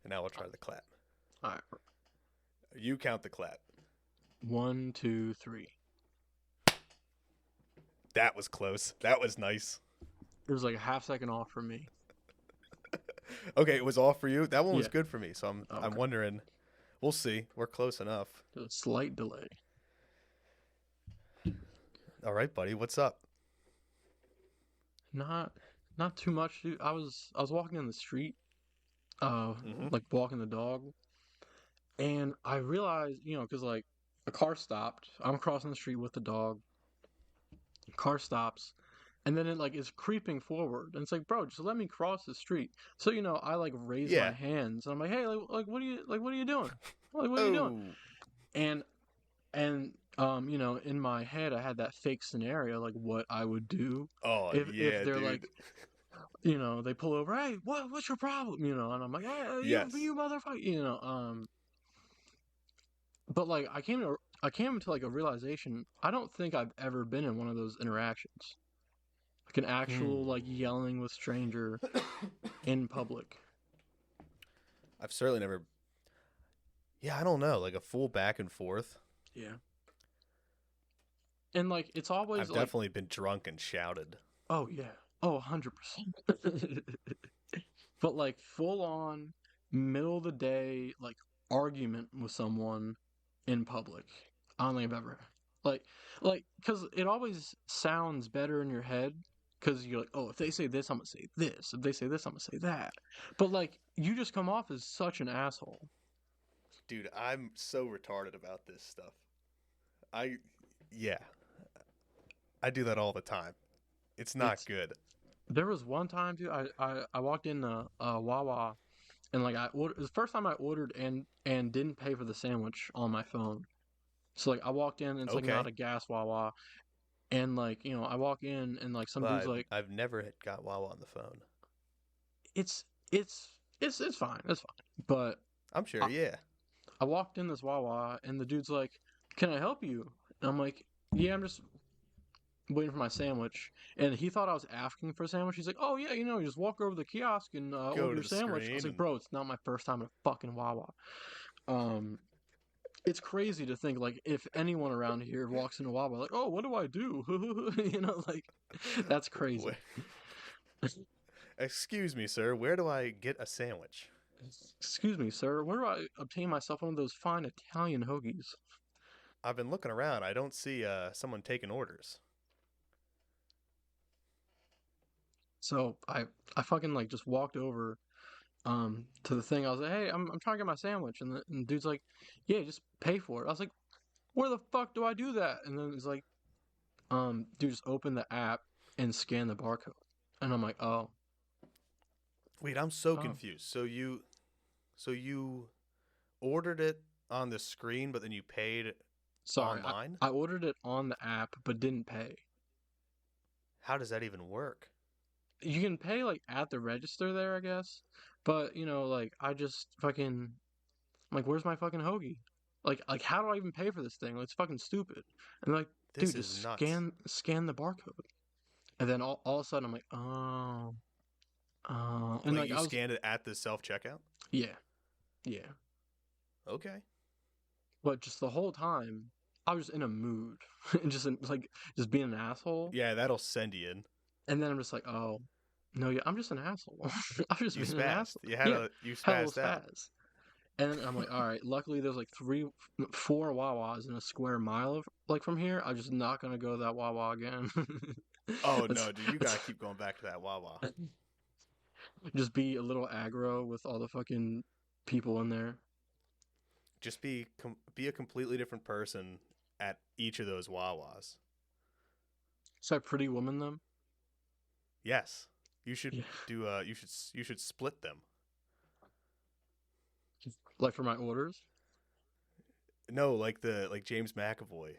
and now we'll try the clap. All right. You count the clap. 1, 2, 3. That was close. That was nice. It was like a half second off from me. Okay, it was all for you. That one was Yeah. good for me. So I'm Okay. wondering. We'll see. We're close enough. There's a slight delay. All right, buddy. What's up? Not too much, dude. I was walking in the street, Mm-hmm. like walking the dog, and I realized, because like a car stopped. I'm crossing the street with the dog. Car stops, and then it like is creeping forward, and it's like, bro, just let me cross the street. So I like raise my Yeah. hands, and I'm like, hey, like what are you doing? Like what are you doing? Oh. And in my head, I had that fake scenario, like what I would do Oh if yeah, they're dude. like, they pull over, hey, what's your problem? And I'm like, hey, Yes. you motherfucker, But like, I came into like a realization. I don't think I've ever been in one of those interactions, like an actual like yelling with stranger in public. I've certainly never. Yeah, I don't know. Like a full back and forth. Yeah. And like, it's always I've like, definitely been drunk and shouted. oh yeah, oh 100%. But like full on middle of the day like argument with someone in public. I don't think I've ever like because it always sounds better in your head because you're like, oh, if they say this, I'm gonna say this. If they say this, I'm gonna say that. But like you just come off as such an asshole. Dude, I'm so retarded about this stuff. Yeah, I do that all the time. It's not It's good. There was one time, dude. I walked in Wawa and like it was the first time I ordered and didn't pay for the sandwich on my phone. So like I walked in and it's like not Okay. a gas Wawa. And like, I walk in and like some Well, dude's like, I've never got Wawa on the phone. it's it's fine, it's fine. But I'm sure, I, yeah. I walked in this Wawa and the dude's like, "Can I help you?" And I'm like, "Yeah, I'm just waiting for my sandwich." And he thought I was asking for a sandwich. He's like, "Oh yeah, you just walk over to the kiosk and Go order to your the sandwich." I was screen like, and "Bro, it's not my first time at a fucking Wawa." Um, it's crazy to think like if anyone around here walks into Wawa, like, "Oh, what do I do?" Like that's crazy. Excuse me, sir. Where do I get a sandwich? Excuse me, sir. Where do I obtain myself one of those fine Italian hoagies? I've been looking around. I don't see someone taking orders. So I fucking like just walked over to the thing. I was like, hey, I'm trying to get my sandwich, and the dude's like, yeah, just pay for it. I was like, where the fuck do I do that? And then he's like, dude, just open the app and scan the barcode. And I'm like, oh, Wait, I'm so oh, confused. So you ordered it on the screen, but then you paid sorry. online? I ordered it on the app but didn't pay. How does that even work? You can pay like at the register there, I guess. But like I just fucking I'm like, where's my fucking hoagie? Like how do I even pay for this thing? Like, it's fucking stupid. And they're like, dude, This is just nuts. scan the barcode. And then all of a sudden I'm like, and Wait, like you I was, scanned it at the self checkout? yeah, yeah. Okay. But just the whole time I was in a mood and just being an asshole. Yeah, that'll send you in. And then I'm just like, oh no, yeah, I'm just an asshole. I've just You been an spazzed. asshole. Yeah, You hella spazzed out. spaz. And then I'm like, all right. Luckily, there's like four Wawas in a square mile of like from here. I'm just not gonna go to that Wawa again. Oh Let's no, dude, you gotta keep going back to that Wawa. just be a little aggro with all the fucking people in there. Just be a completely different person at each of those Wawas. Is that Pretty Woman them? Yes, you should Yeah, do. You should split them. like for my orders. No, like James McAvoy.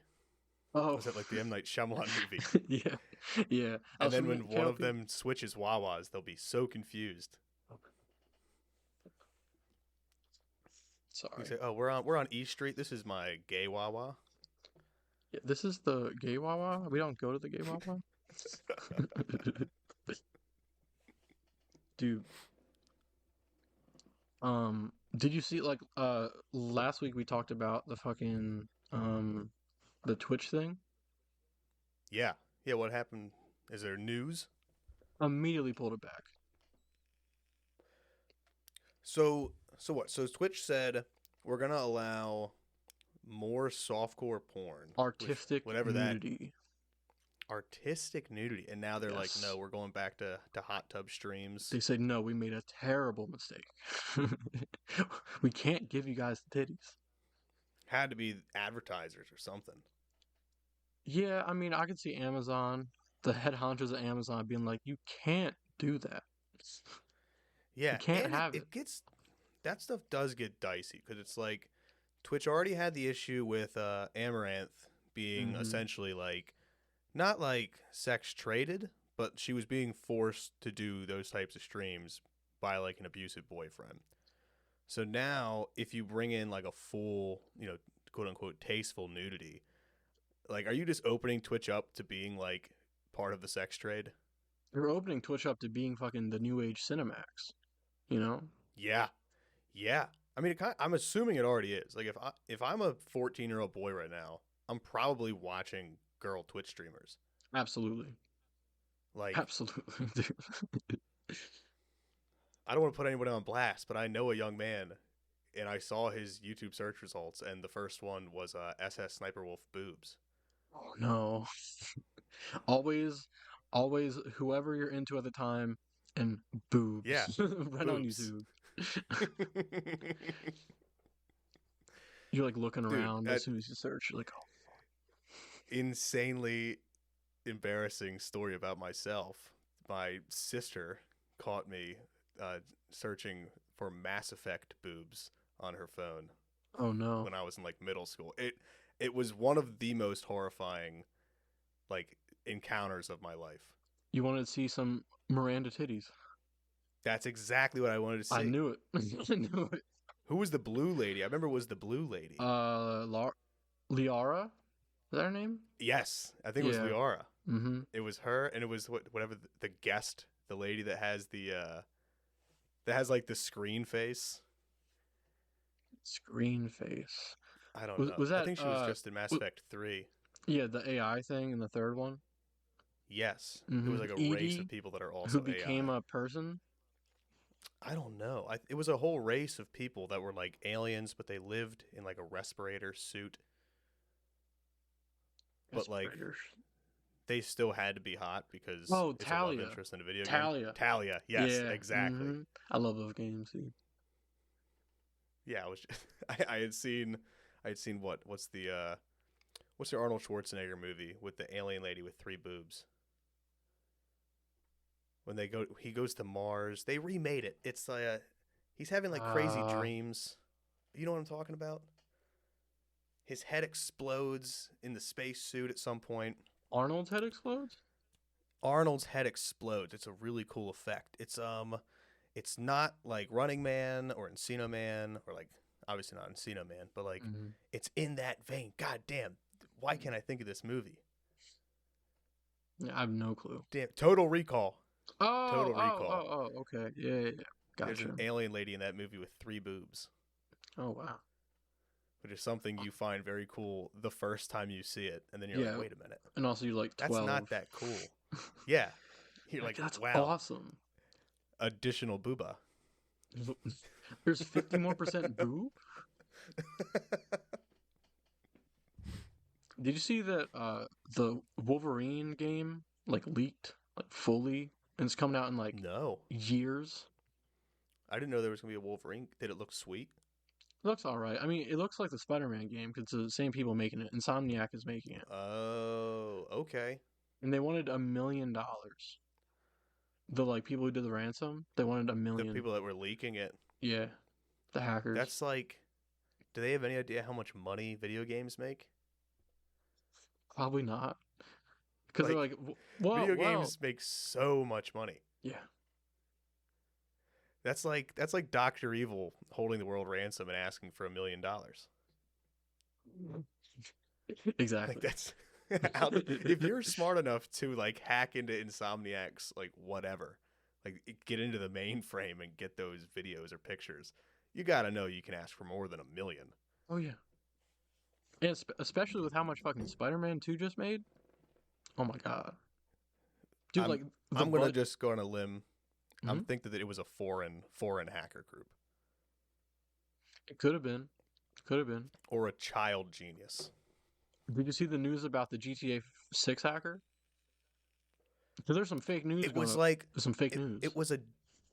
Oh, Was that like the M Night Shyamalan movie? yeah, yeah. I And was then thinking, when can I one of help you? them switches Wawas, they'll be so confused. You Sorry. say, "Oh, we're on East Street. This is my gay Wawa." Yeah, this is the gay Wawa. We don't go to the gay Wawa, dude. Did you see like last week we talked about the fucking the Twitch thing? Yeah. Yeah, what happened? Is there news? Immediately pulled it back. So what? So Twitch said we're gonna allow more softcore porn, which Artistic whatever that nudity. artistic nudity, and now they're like, no, Yes. we're going back to hot tub streams. They said no, we made a terrible mistake. We can't give you guys the titties. Had to be advertisers or something. Yeah, I mean, I could see Amazon, the head honchos at Amazon being like, you can't do that. You Yeah, can't and it, have it. it gets that stuff does get dicey because it's like Twitch already had the issue with Amaranth being Hmm. essentially like not like sex traded, but she was being forced to do those types of streams by like an abusive boyfriend. So now, if you bring in like a full, quote unquote, tasteful nudity, like, are you just opening Twitch up to being like part of the sex trade? They're opening Twitch up to being fucking the new age Cinemax, you know? Yeah, yeah. I mean, I'm assuming it already is. Like, if I'm a 14-year-old boy right now, I'm probably watching girl Twitch streamers. Absolutely. Like, Absolutely, dude. I don't want to put anybody on blast, but I know a young man, and I saw his YouTube search results, and the first one was SS Sniper Wolf boobs. Oh no. Always, always, whoever you're into at the time, and Yeah, boobs. Right on boobs. YouTube. You're like looking Dude, around as soon as you search, you're like, oh, insanely embarrassing story about myself. My sister caught me uh, searching for Mass Effect boobs on her phone oh no. when I was in like middle school. It was one of the most horrifying like encounters of my life. You wanted to see some Miranda titties. That's exactly what I wanted to I see. knew it. I knew it. Who was the blue lady? I remember it was the blue lady. Liara? Is that her name? Yes, I think it was Yeah. Liara. Mm-hmm. It was her, and it was whatever the guest, the lady that has that has like the screen face. Screen face. I don't Was know. was I that think she was just in Mass Effect 3. yeah, the AI thing in the third one? Yes. It was Mm-hmm. like a race of Edie, people that are who also became AI. a person? I don't know. It was a whole race of people that were like aliens, but they lived in like a respirator suit. But like Respirators. they still had to be hot because Oh, it's a love Talia. interest in a video game. Talia. Talia. Yes, Yeah. exactly. Mm-hmm. I love those games, dude. Yeah, I was just, I had seen what's the Arnold Schwarzenegger movie with the alien lady with three boobs? When he goes to Mars. They remade it. It's he's having like crazy Uh, dreams. You know what I'm talking about? His head explodes in the spacesuit at some point. Arnold's head explodes? Arnold's head explodes. It's a really cool effect. It's not like Running Man or Encino Man or like obviously not Encino Man, but like Mm-hmm. it's in that vein. God damn. Why can't I think of this movie? Yeah, I have no clue. Damn. Total Recall. Oh, Total oh, Recall. oh, oh, okay. Yeah, yeah, yeah. There's an Gotcha. alien lady in that movie with three boobs, Oh, wow. which is something you find very cool the first time you see it, and then you're like, Yeah. wait a minute, And also you're like that's 12. not that cool. Yeah, you're Like, like, that's wow, awesome. additional booba. There's 50 more percent boob? Did you see that the Wolverine game like leaked like fully and it's coming out in like No, years? I didn't know there was gonna be a Wolverine. Did it look sweet? It looks all right. I mean, it looks like the Spider-Man game because it's the same people making it. Insomniac is making it, Oh, okay. and they wanted $1 million. The like people who did the ransom, they wanted a The million. people that were leaking it. Yeah, the hackers. That's like, do they have any idea how much money video games make? Probably not because they're Like, like, well, video well, games make so much money. yeah, That's like Doctor Evil holding the world ransom and asking for $1 million. Like exactly. that's if you're smart enough to like hack into Insomniac's like whatever, like get into the mainframe and get those videos or pictures, you gotta know you can ask for more than 1 million. Oh yeah, and especially with how much fucking Spider-Man 2 just made. Oh my god, dude! I'm Like the I'm gonna but. just go on a limb. I'm Mhm. thinking that it was a foreign hacker group It could have been. Could have been. or a child genius. Did you see the news about the GTA 6 hacker? Because there's some fake news It going was up. like There's some fake it news. was a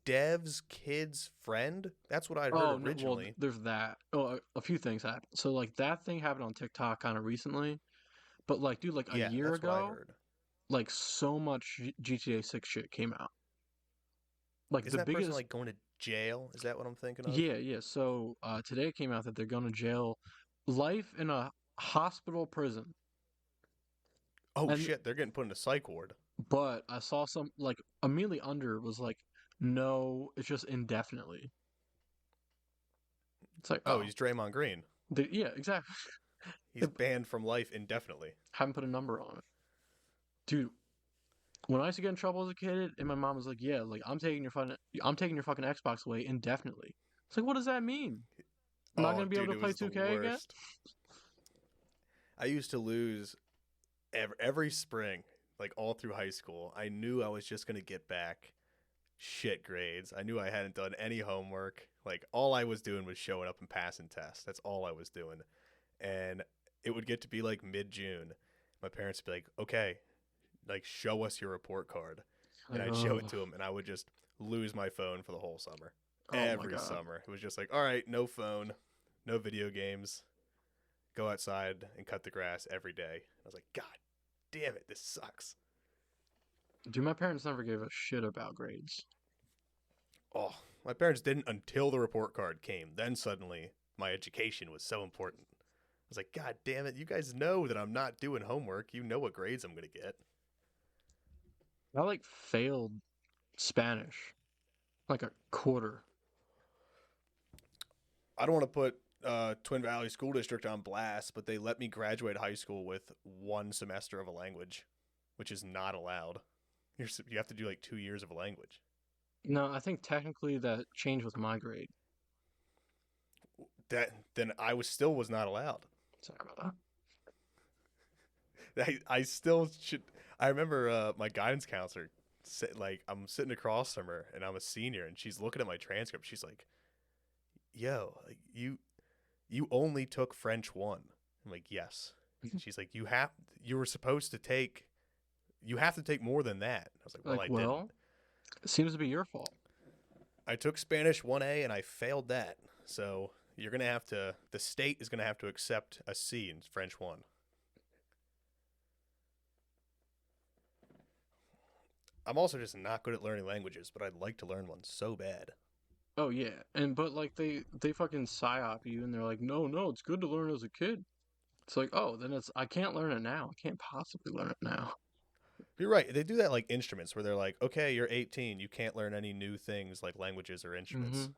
dev's kid's friend. That's what I'd heard Oh no, well originally. there's that. Oh, a few things happened. So like that thing happened on TikTok kind of recently, but like dude, like a Yeah, year that's what I ago, heard. like so much GTA 6 shit came out. Like Isn't the that person biggest. like going to jail? Is that what I'm thinking of? Yeah, yeah. So today it came out that they're going to jail, life in a hospital prison. Oh And shit, they're getting put in a psych ward. but I saw some like immediately under was like no, it's just indefinitely. It's like Oh, oh, he's Draymond Green. yeah, exactly. He's banned from life indefinitely. Haven't put a number on it, dude. When I used to get in trouble as a kid, and my mom was like, "Yeah, like I'm taking your fucking Xbox away indefinitely." It's like, what does that mean? I'm not Oh, gonna be able dude, to it play was the 2K again? worst. I used to lose every spring, like all through high school. I knew I was just gonna get back shit grades. I knew I hadn't done any homework. Like all I was doing was showing up and passing tests. That's all I was doing. And it would get to be like mid-June. My parents would be like, "Okay, like show us your report card." And Like, I'd show it oh, to them and I would just lose my phone for the whole summer. oh my Every god. summer. It was just like, "All right, no phone, no video games. Go outside and cut the grass every day." I was like, "God damn it, this sucks." Dude, my parents never gave a shit about grades. Oh, my parents didn't until the report card came. Then suddenly my education was so important. I was like, "God damn it, you guys know that I'm not doing homework. You know what grades I'm going to get." I like failed Spanish, like a quarter. I don't want to put Twin Valley School District on blast, but they let me graduate high school with 1 semester of a language, which is not allowed. You have to do like 2 years of a language. No, I think technically that changed with my grade. That then I was not allowed. Sorry about I still should. I remember my guidance counselor said, like, I'm sitting across from her and I'm a senior and she's looking at my transcript. She's like, "Yo, like, you only took French 1." I'm like, "Yes." that. She's like, you were supposed to take you have to take more than that." I was like, "Well, Like, I didn't." well, it seems to be your fault. I took Spanish 1A and I failed that. So you're gonna have to. The state is gonna have to accept a C in French 1. I'm also just not good at learning languages, but I'd like to learn one so bad. Oh yeah, but like they fucking psyop you, and they're like, no, no, it's good to learn as a kid. It's like, oh, then it's I can't learn it now. I can't possibly learn it now. You're right. They do that like instruments where they're like, "Okay, you're 18. You can't learn any new things like languages or Mm-hmm. instruments.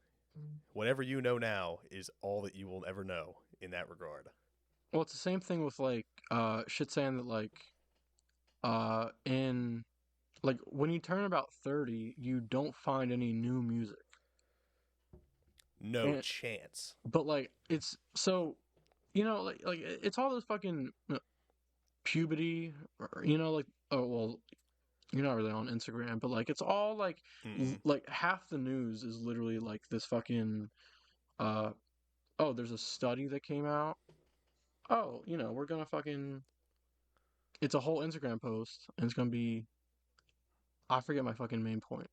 Whatever you know now is all that you will ever know in that regard." Well, it's the same thing with like shit saying that like in like when you turn about 30, you don't find any new music. No And chance. but like it's so like it's all this fucking puberty or like oh well you're not really on Instagram, but like it's all like Mm-mm. like half the news is literally like this fucking uh oh there's a study that came out. Oh, we're gonna fucking it's a whole Instagram post and it's gonna be I forget my fucking main point.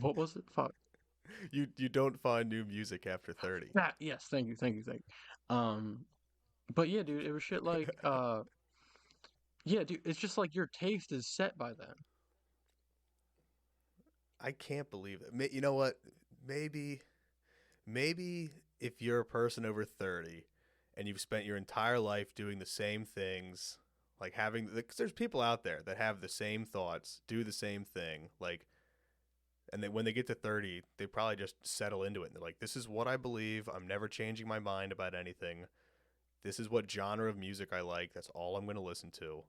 What was it? Fuck. You don't find new music after 30. That yes, thank you, thank you, thank you. But yeah, dude, it was shit like yeah, dude, it's just like your taste is set by then. I can't believe it. You know what? Maybe maybe if you're a person over 30 and you've spent your entire life doing the same things, like having because there's people out there that have the same thoughts, do the same thing, like and then when they get to 30, they probably just settle into it. And they're like, "This is what I believe. I'm never changing my mind about anything. This is what genre of music I like. That's all I'm going to listen to."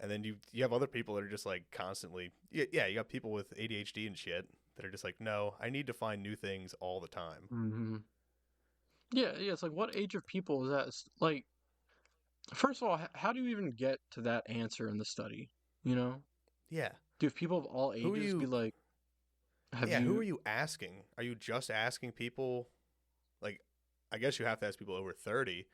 And then you have other people that are just like constantly, yeah, you got people with ADHD and shit that are just like, no, I need to find new things all the time. Hmm. Yeah, yeah. It's like, what age of people is that? Like, first of all, how do you even get to that answer in the study? You know, Yeah. do people of all Who are ages be you? like, have Yeah, who you? are you asking? Are you just asking people? Like, I guess you have to ask people over 30.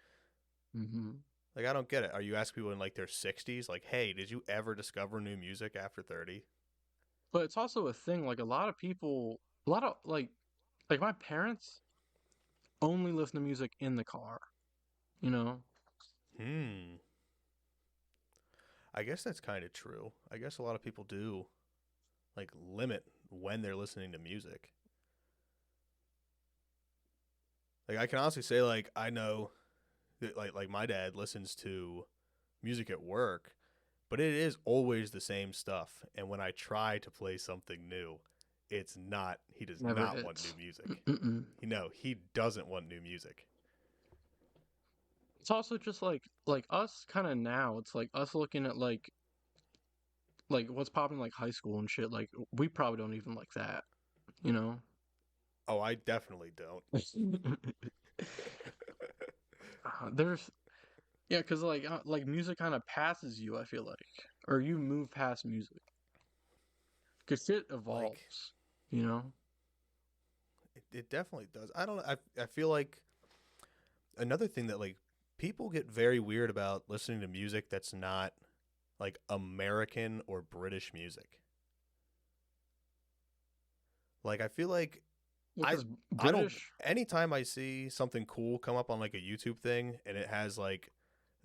Hmm. Like, I don't get it. Are you asking people in like their 60s? Like, hey, did you ever discover new music after 30? But it's also a thing. Like, a lot of people, a lot of like my parents only listen to music in the car. You know, Hmm. I guess that's kind of true. I guess a lot of people do like limit when they're listening to music. Like, I can honestly say, like, I know that, like my dad listens to music at work, but it is always the same stuff. And when I try to play something new, it's not. He does never not want new hits. music. Mm-mm. He doesn't want new music. It's also just like us kind of now. It's like us looking at like what's popping like high school and shit. Like we probably don't even like that. You know. Oh, I definitely don't. There's yeah, cause like music kind of passes you. I feel like, or you move past music, cause shit Like, evolves. You know. it definitely does. I don't. I feel like another thing that like people get very weird about listening to music that's not like American or British music. Like, I feel like Well, I cause I don't British. anytime I see something cool come up on like a YouTube thing and it has like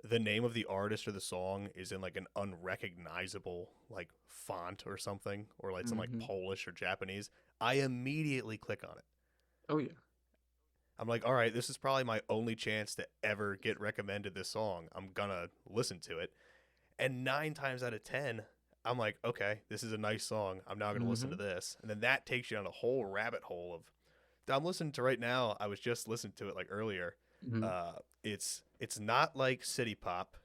the name of the artist or the song is in like an unrecognizable like font or something or like some like Hmm. Polish or Japanese, I immediately click on it. Oh yeah. I'm like, all right, this is probably my only chance to ever get recommended this song. I'm gonna listen to it. And 9 times out of 10, I'm like, okay, this is a nice song. I'm now gonna listen to Hmm. this. And then that takes you on a whole rabbit hole of that I'm listening to right now. I was just listening to it like earlier. Hmm. It's not like city pop,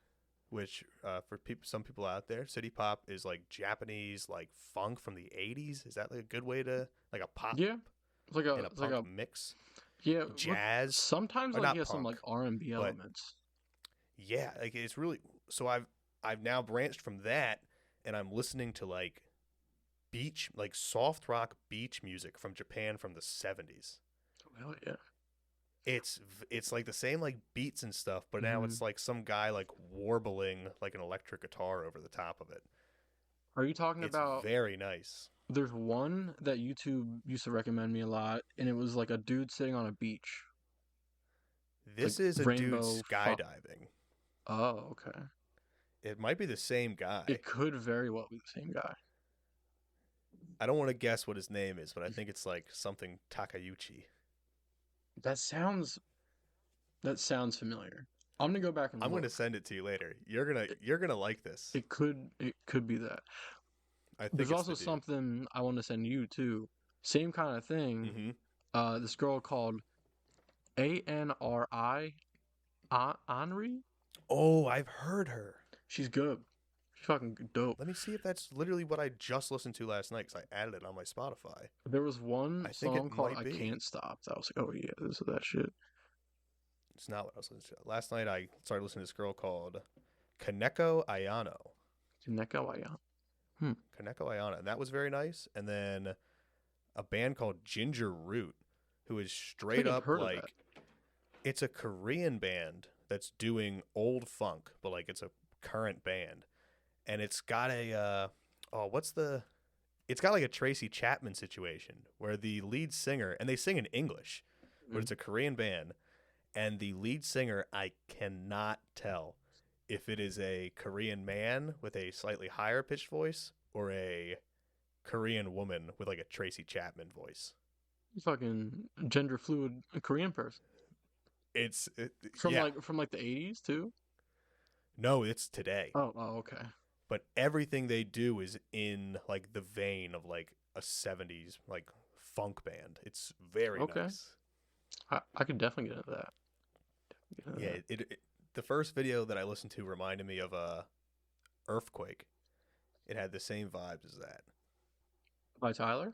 which for people, some people out there, city pop is like Japanese like funk from the '80s. Is that like a good way to like a pop Yeah. and a It's like punk a mix? yeah. What Jazz sometimes or like not yeah some punk, like R&B but elements. yeah, like it's really so I've now branched from that and I'm listening to like beach like soft rock beach music from Japan from the 70s. Hell yeah. It's like the same like beats and stuff, but now Hmm. it's like some guy like warbling like an electric guitar over the top of it. Are you talking It's about? very nice. There's one that YouTube used to recommend me a lot, and it was like a dude sitting on a beach. It's like This is a dude rainbow. skydiving. Oh, okay. It might be the same guy. It could very well be the same guy. I don't want to guess what his name is, but I think it's like something Takayuchi. That sounds that sounds familiar. I'm gonna go back and I'm going to look. send it to you later. It, You're going to like this. it could be that. I think There's it's also the dude. something I want to send you too. Same kind of thing. Mhm. This girl called ANRI Henri. Oh, I've heard her. She's good. She's fucking dope. Let me see if that's literally what I just listened to last night because I added it on my Spotify. There was one I think song it called might "I be. Can't Stop." That was like, oh yeah, this is that shit. It's not what I was listening to. Last night I started listening to this girl called Kaneko Ayano. Nekawaya. Hmm. Kaneko Ayano. And that was very nice. And then a band called Ginger Root, who is I straight think I've up heard of that. like it's a Korean band that's doing old funk, but like it's a current band. And it's got a it's got like a Tracy Chapman situation where the lead singer and they sing in English, but Mhm. it's a Korean band and the lead singer I cannot tell if it is a Korean man with a slightly higher pitched voice or a Korean woman with like a Tracy Chapman voice. Fucking gender fluid Korean person It's from yeah. like the 80s too. No, it's today. Oh, okay. But everything they do is in like the vein of like a 70s like funk band. It's very Okay. nice. I could definitely get into that. Get into Yeah, that. the first video that I listened to reminded me of a Earthquake. It had the same vibes as that. By Tyler?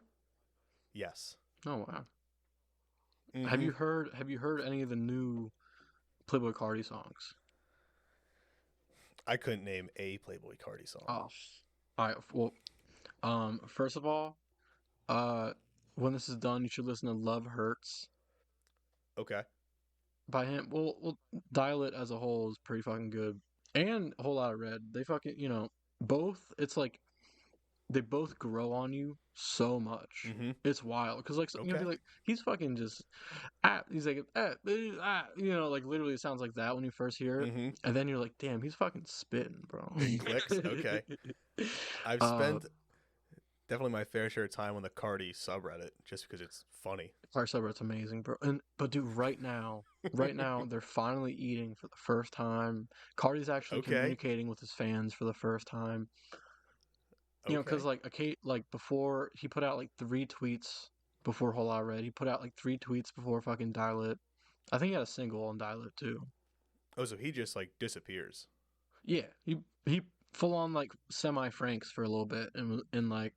Yes. Oh wow. Mm-hmm. Have you heard any of the new Playboy Cardi songs? I couldn't name a Playboy Cardi song. Oh. All right. Well, first of all, uh, when this is done, you should listen to "Love Hurts" Okay. by him. Well, Dial It as a whole is pretty fucking good, and a whole lot of Red. They fucking, both. It's like they both grow on you so much. Mm-hmm. It's wild because like be Okay. like he's fucking just he's like like literally it sounds like that when you first hear it, Mm-hmm. and then you're like, damn, he's fucking spitting, bro. It clicks. Okay. I've uh, spent definitely my fair share of time on the Cardi subreddit just because it's funny. Clark Subreddit's amazing, bro. But dude, right now they're finally eating for the first time. Cardi's actually Okay. communicating with his fans for the first time. Because Okay. like before he put out like 3 tweets before Whole Lot Red. He put out like 3 tweets before fucking Dial It. I think he had a single on Dial It too. Oh, so he just like disappears. Yeah, he full on like semi Franks for a little bit and like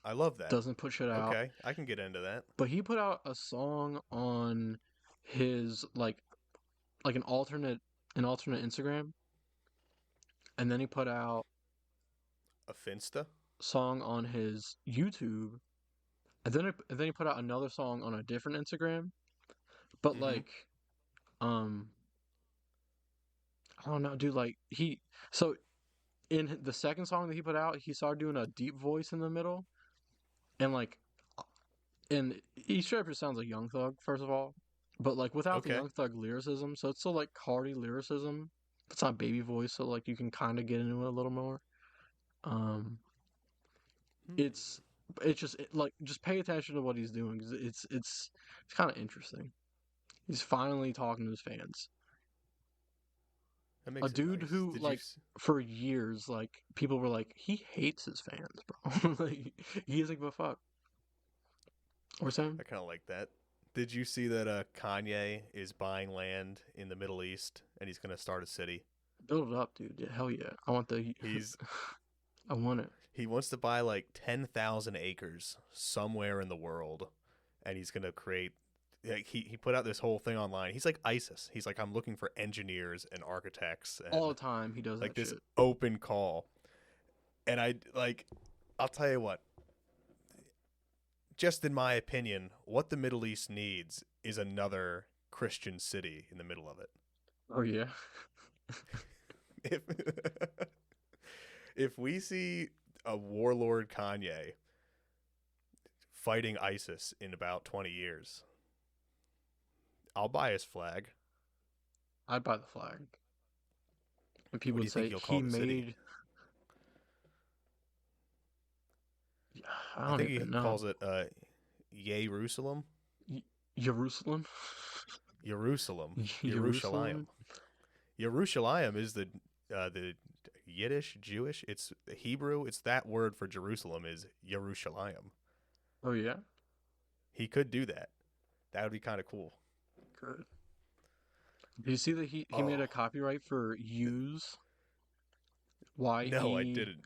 I love that. doesn't put shit out. Okay. I can get into that. But he put out a song on his like an alternate Instagram, and then he put out A Finsta? a song on his YouTube, and then he put out another song on a different Instagram. But Mm-hmm. like, um, I don't know, dude. Like so in the second song that he put out, he started doing a deep voice in the middle, and like, and he straight up just sounds like Young Thug, first of all, but like without the Okay. Young Thug lyricism, so it's still like Cardi lyricism. It's not baby voice, so like you can kind of get into it a little more. Um, Hmm. it's like just pay attention to what he's doing 'cause it's kind of interesting. He's finally talking to his fans. That A makes it dude nice. who Did you? like for years like people were like he hates his fans, bro. Like he's like, but fuck. Or Sam? I kind of like that. Did you see that Kanye is buying land in the Middle East and he's going to start a city? Build it up, dude. Yeah, hell yeah. I want the He's I want it. he wants to buy like 10,000 acres somewhere in the world and he's going to create like he put out this whole thing online. He's like ISIS. He's like I'm looking for engineers and architects All and the time he does like that this shit. open call. And I like I'll tell you what, just in my opinion, what the Middle East needs is another Christian city in the middle of it. Oh yeah. If if we see a warlord Kanye fighting ISIS in about 20 years, I'll buy his flag. I'd buy the flag. And people What do would you think say he'll he call the city? made I I don't think he even know. calls it Jerusalem. Jerusalem? Jerusalem. Jerusalem. Jerusalem? Jerusalem is the Yiddish Jewish. It's Hebrew. It's that word for Jerusalem is Yerushalayim. Oh yeah? He could do that. That would be kind of cool. Good. Did you see that he made a Oh copyright for use? no, I YEWS? didn't.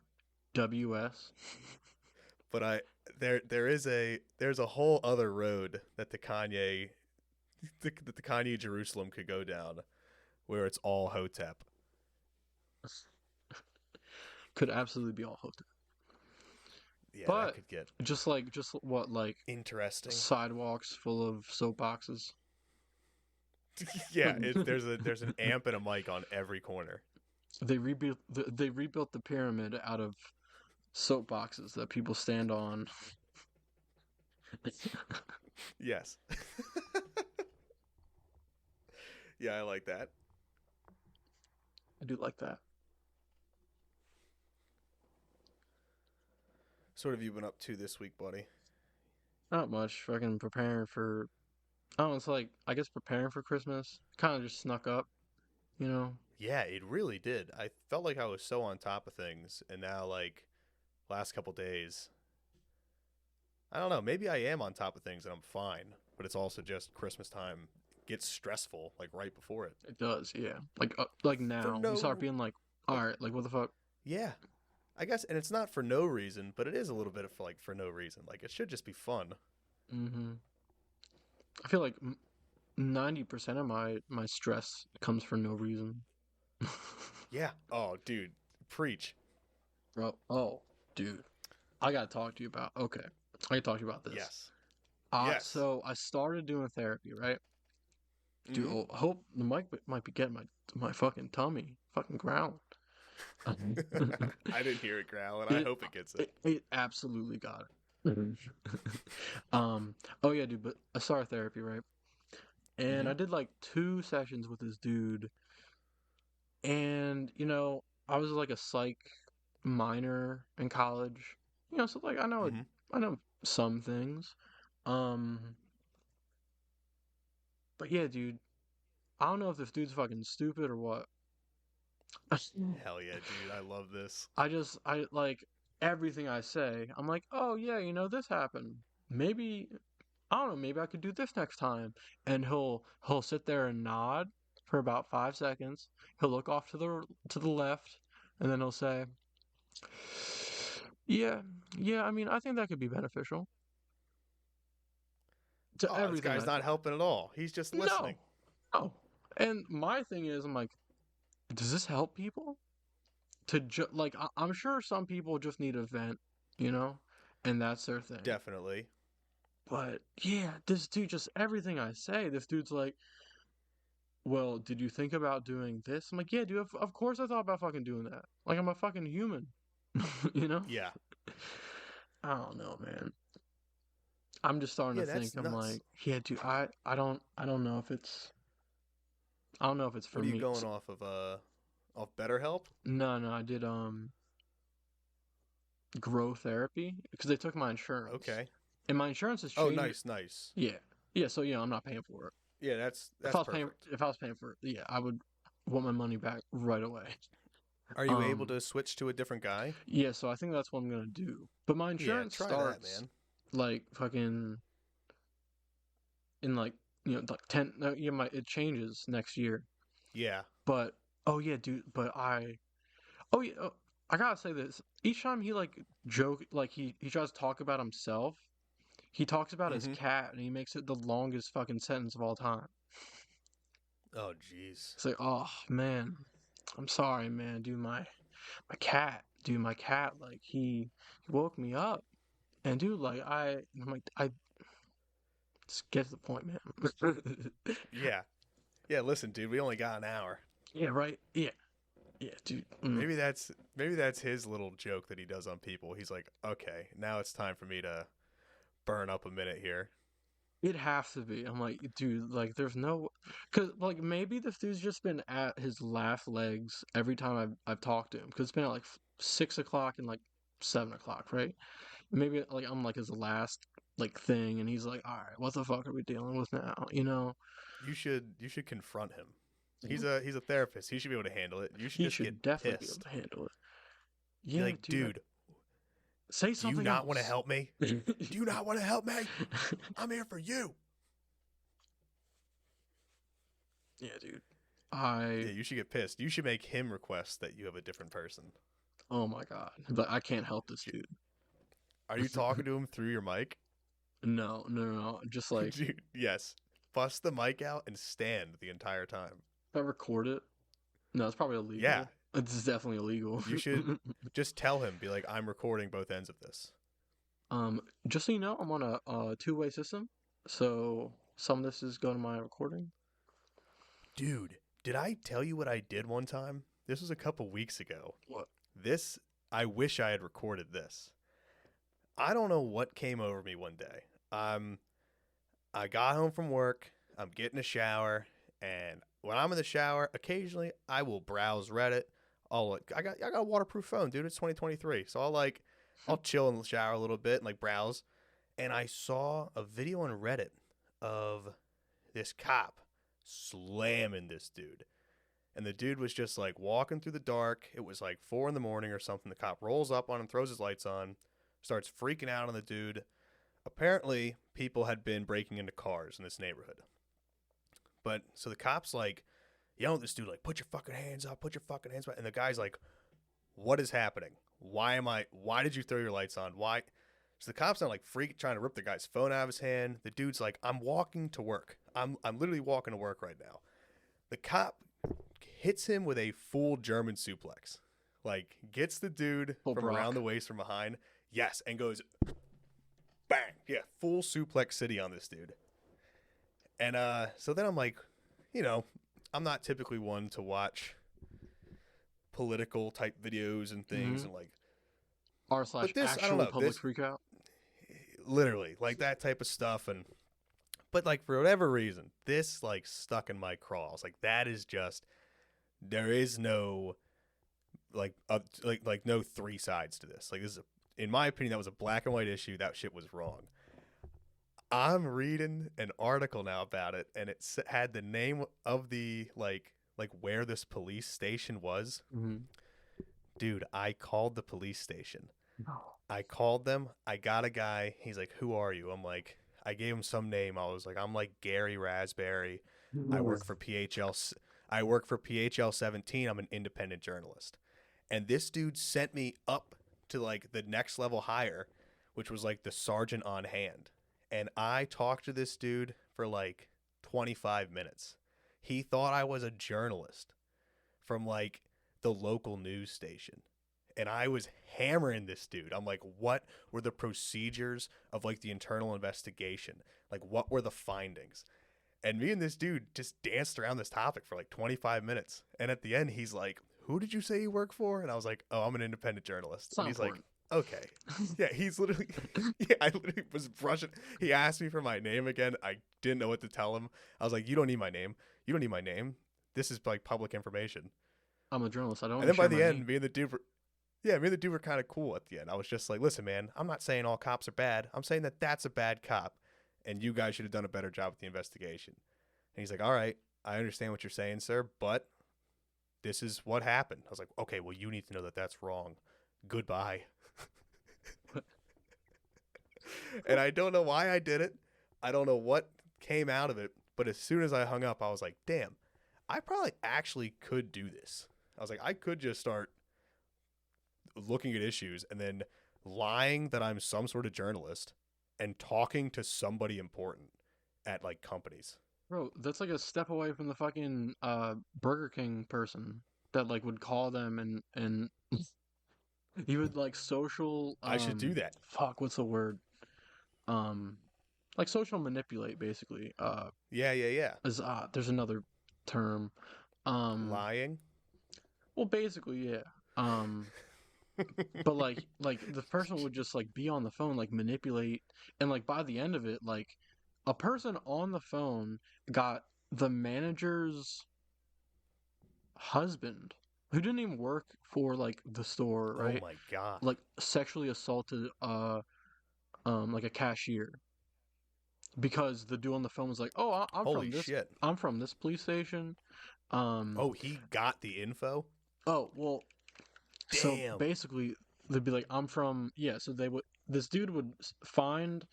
But there's a whole other road that the Kanye Jerusalem could go down, where it's all Hotep. Could absolutely be all hooked. Yeah, that But could get just what like interesting. sidewalks full of soapboxes. Yeah, there's an amp and a mic on every corner. They rebuilt the pyramid out of soapboxes that people stand on. Yes. Yeah, I like that. I do like that. So what have you been up to this week, buddy? Not much. Fucking preparing for. I don't know. It's like I guess preparing for Christmas. Kind of just snuck up, you know. Yeah, it really did. I felt like I was so on top of things, and now like last couple days, I don't know. Maybe I am on top of things and I'm fine, but it's also just Christmas time gets stressful like right before it. It does, yeah. Like For now you start no being like, like all right, like what the fuck? yeah, I guess, and it's not for no reason, but it is a little bit of like for no reason. Like it should just be fun. Mm-hmm. I feel like 90% of my stress comes for no reason. Yeah. Oh, dude, preach. Bro, oh, dude, I gotta talk to you about. Okay, I gotta talk to you about this. Yes. Yes. So I started doing therapy, right? Dude, Mm-hmm. oh, I hope the mic might be getting my fucking tummy, fucking ground. I didn't hear it growl, and I It, hope it gets it. it absolutely got it. um, oh yeah, dude, but I started therapy, right? And Mm-hmm. I did like 2 sessions with this dude, and I was like a psych minor in college, so like Mm-hmm. I know some things. Um, but yeah, dude, I don't know if this dude's fucking stupid or what. Hell yeah, dude. I love this. I like everything I say. I'm like, oh yeah, this happened. Maybe I don't know. Maybe I could do this next time. And he'll sit there and nod for about 5 seconds. He'll look off to the left, and then he'll say, "Yeah, yeah. I mean, I think that could be beneficial to Oh, this everything guy's I not say." helping at all. He's just listening. No, no. And my thing is, I'm like, does this help people? Like, I'm sure some people just need a vent, you know, and that's their thing. Definitely. But yeah, this dude just everything I say, this dude's like, well, did you think about doing this? I'm like, yeah, dude, of course I thought about fucking doing that. Like, I'm a fucking human, you know? Yeah. I don't know, man. I'm just starting to Yeah, think. that's I'm nuts. like, yeah, dude, I don't know if I don't know if it's for What are you me. going off of? Off BetterHelp? No, no, I did grow therapy because they took my insurance, Okay. and my insurance has Oh, changed. nice, nice. Yeah, yeah. So I'm not paying for it. Yeah, that's perfect. If I was paying for it, yeah, I would want my money back right away. Are you able Um, to switch to a different guy? yeah, so I think that's what I'm gonna do. But my Yeah, insurance try that, starts man. like fucking in like like 10. No, yeah, my it changes next year. Yeah. But oh yeah, dude. But oh yeah, I gotta say this. Each time he like joke like he tries to talk about himself, he talks about his Mm-hmm. cat and he makes it the longest fucking sentence of all time. Oh, jeez. It's like, oh man, I'm sorry, man, dude. My cat, dude. My cat, like he woke me up. And dude, like I'm like I just get to the point, man. Yeah. Yeah, listen, dude, we only got an hour. Yeah, right. Yeah, yeah, dude. Maybe that's his little joke that he does on people. He's like, okay, now it's time for me to burn up a minute here. It has to be. I'm like, dude, like there's no, cause like maybe this dude's just been at his last legs every time I've talked to him, cause it's been at like 6 o'clock and like 7 o'clock, right? Maybe like I'm like his last like thing, and he's like, all right, what the fuck are we dealing with now? You should confront him. He's a therapist. He should be able to handle it. You should He just get should definitely be able pissed. to handle it. Be Yeah, like, dude. dude, Say do you something not want to else. help me? Do you not want to help me? I'm here for you. Yeah, dude. I Yeah, you should get pissed. You should make him request that you have a different person. Oh my god. But I can't help this dude. Are you talking to him through your mic? No, no, no, no. Just like Dude, yes. Bust the mic out and stand the entire time. if I record it. No, it's probably Yeah, illegal. It's definitely illegal. you should just tell him, be like, I'm recording both ends of this. Just so you know, I'm on a two-way system. So some of this is going to my recording. Dude, did I tell you what I did one time? This was a couple weeks ago. What? This, I wish I had recorded this. I don't know what came over me one day. I got home from work, I'm getting a shower, and when I'm in the shower, occasionally I will browse Reddit. I got a waterproof phone, dude. It's 2023. So I'll chill in the shower a little bit and like browse. And I saw a video on Reddit of this cop slamming this dude. And the dude was just like walking through the dark. It was like 4 a.m. or something. The cop rolls up on him, throws his lights on, starts freaking out on the dude. Apparently, people had been breaking into cars in this neighborhood. But so the cop's like yelling at this dude, like, put your fucking hands up, put your fucking hands up. And the guy's like, what is happening? Why did you throw your lights on? Why? So the cop's not like trying to rip the guy's phone out of his hand. The dude's like, I'm walking to work. I'm literally walking to work right now. The cop hits him with a full German suplex. Like, gets the dude Full from around Brock. the waist from behind. Yes, and goes bang. Yeah, full suplex city on this dude. And so then I'm like, I'm not typically one to watch political type videos and things and like, R slash but this, I don't actual know, public this freakout. literally like that type of stuff. And but like for whatever reason, this like stuck in my craw. I was like, that is just, there is no like no three sides to this. Like this is in my opinion, that was a black and white issue. That shit was wrong. I'm reading an article now about it, and it had the name of the like where this police station was. Mm-hmm. Dude, I called the police station. No. I called them. I got a guy. He's like, "Who are you?" I'm like, I gave him some name. I was like, "I'm like Gary Raspberry. I work for PHL. I work for PHL 17. I'm an independent journalist." And this dude sent me up to like the next level higher, which was like the sergeant on hand. And I talked to this dude for like 25 minutes. He thought I was a journalist from like the local news station. And I was hammering this dude. I'm like, what were the procedures of like the internal investigation? Like, what were the findings? And me and this dude just danced around this topic for like 25 minutes. And at the end, he's like, who did you say you work for? And I was like, oh, I'm an independent journalist. It's And not he's important. like, okay. Yeah, he's literally, yeah, I literally was brushing. He asked me for my name again. I didn't know what to tell him. I was like, you don't need my name. You don't need my name. This is like public information. I'm a journalist. I don't And then by share the my end, name. me and the dude were kind of cool at the end. I was just like, listen, man, I'm not saying all cops are bad. I'm saying that that's a bad cop, and you guys should have done a better job with the investigation. And he's like, all right, I understand what you're saying, sir, but this is what happened. I was like, okay, well, you need to know that that's wrong. Goodbye. And I don't know why I did it. I don't know what came out of it. But as soon as I hung up, I was like, damn, I probably actually could do this. I was like, I could just start looking at issues and then lying that I'm some sort of journalist and talking to somebody important at like companies. Bro, that's like a step away from the fucking Burger King person that like would call them and he would like social I should do that. fuck, what's the word? Like social manipulate basically. Yeah. There's another term. Lying. Well basically, yeah. But like the person would just like be on the phone, like manipulate, and like by the end of it, like a person on the phone got the manager's husband, who didn't even work for like the store, Oh right? my God. Like sexually assaulted like a cashier because the dude on the phone was like, "Oh, I'm Holy from this shit. I'm from this police station." Oh, he got the info? Oh, well, so Damn. basically they'd be like, "I'm from," yeah, so this dude would find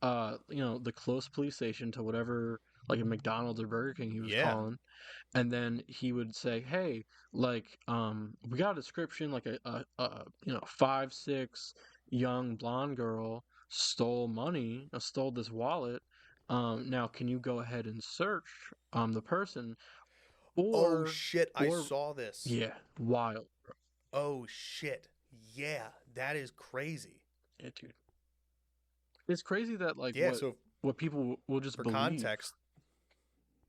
the close police station to whatever, like a McDonald's or Burger King he was Yeah. calling, and then he would say, "Hey, like, we got a description, like a 5'6" young blonde girl stole money, stole this wallet. Now can you go ahead and search the person, Oh or shit, I or saw this. yeah, wild, bro. Oh shit. Yeah, that is crazy. Yeah, dude. It's crazy that like Yeah, so what people will just for believe. context,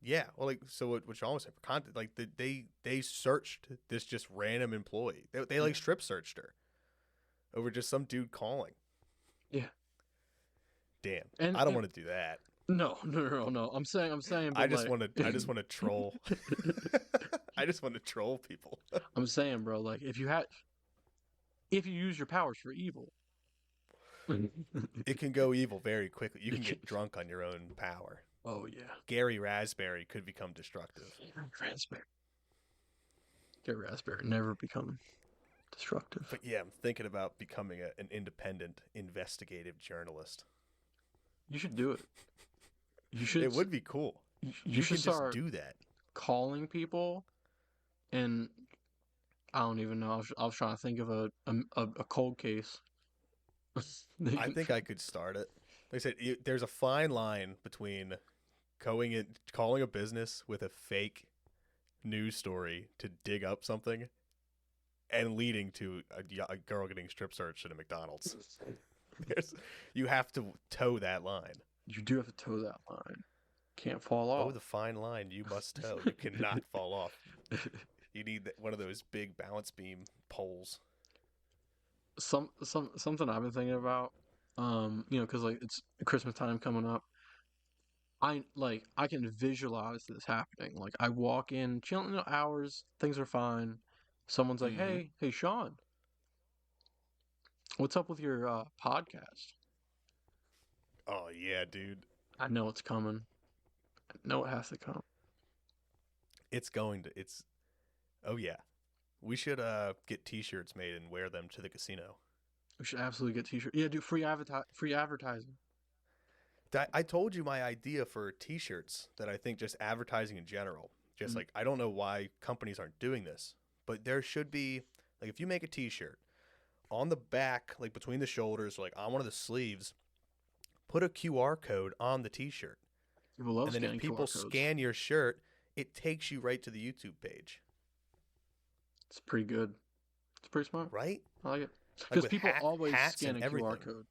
yeah, well, like, so what you almost said for context, like they searched this just random employee. They like Yeah. strip searched her over just some dude calling. Yeah. Damn, And, I don't and want to do that. no. I'm saying, I but just like, want to troll. I just want to troll people. I'm saying, bro, like if you use your powers for evil, It can go evil very quickly. You can get drunk on your own power. oh yeah, Gary Raspberry could become destructive. raspberry, get raspberry, never become destructive. But yeah, I'm thinking about becoming an independent investigative journalist. You should do it. You should. It would be cool. You should can just start do that. calling people, and I don't even know. I was trying to think of a cold case. They I can think I could start it. Like I said, there's a fine line between calling a business with a fake news story to dig up something and leading to a girl getting strip searched at a McDonald's. There's, you have to toe that line. You do have to toe that line. Can't fall Oh, off. the fine line you must toe. You cannot fall off. You need one of those big balance beam poles. Something I've been thinking about, because like it's Christmas time coming up. I can visualize this happening. Like I walk in, chilling, hours, things are fine. Someone's like, Mm-hmm. hey, Sean, what's up with your podcast? Oh yeah, dude. I know it's coming. I know it has to come. It's going to. It's. Oh yeah. We should get T-shirts made and wear them to the casino. We should absolutely get t-shirts. Yeah, do free advertising. I told you my idea for T-shirts that I think just advertising in general. Just Mm. like I don't know why companies aren't doing this, but there should be like if you make a T-shirt on the back, like between the shoulders, like on one of the sleeves, put a QR code on the T-shirt, People love and then if scanning people QR codes. scan your shirt, it takes you right to the YouTube page, It's pretty good. It's pretty smart. right? I like it Like because with people always hats scan and a QR everything. code.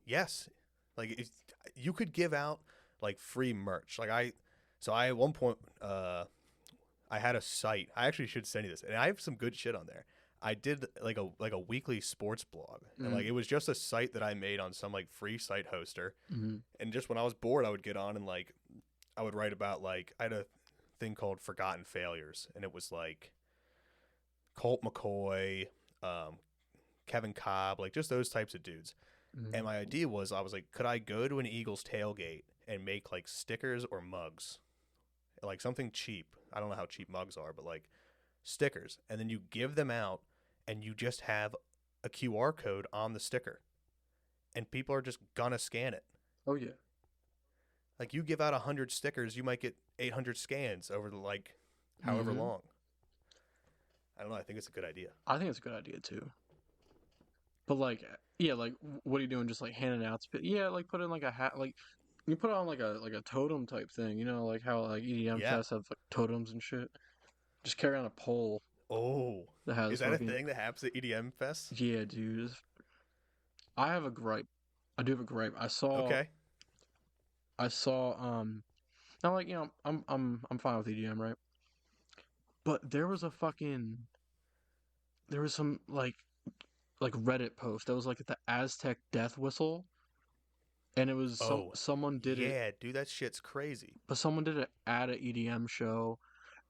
Yes, like you could give out like free merch. So I at one point I had a site. I actually should send you this, and I have some good shit on there. I did like a weekly sports blog, and like Mm-hmm. it was just a site that I made on some like free site hoster. Mm-hmm. And just when I was bored, I would get on and like I would write about like I had a thing called Forgotten Failures, and it was like Colt McCoy, um, Kevin Cobb, like just those types of dudes. Mm-hmm. And my idea was, I was like, could I go to an Eagles tailgate and make like stickers or mugs, like something cheap? I don't know how cheap mugs are, but like stickers, and then you give them out, and you just have a QR code on the sticker, and people are just gonna scan it. Oh yeah. Like you give out 100 stickers, you might get 800 scans over the like however Mm-hmm. long. I don't know. I think it's a good idea. I think it's a good idea too. But like, yeah, like, what are you doing? Just like handing out? Yeah, like put in like a hat, like you put on like a totem type thing. Like how like EDM Yeah. fests have like totems and shit. Just carry on a pole Oh, that is has that a fucking thing that happens at EDM Fest? yeah, dude. I have a gripe. I do have a gripe. Okay. I saw I'm like I'm fine with EDM, right? But there was some like Reddit post that was like the Aztec death whistle, and it was Oh, someone did it, yeah, dude, that shit's crazy. but someone did it at an EDM show,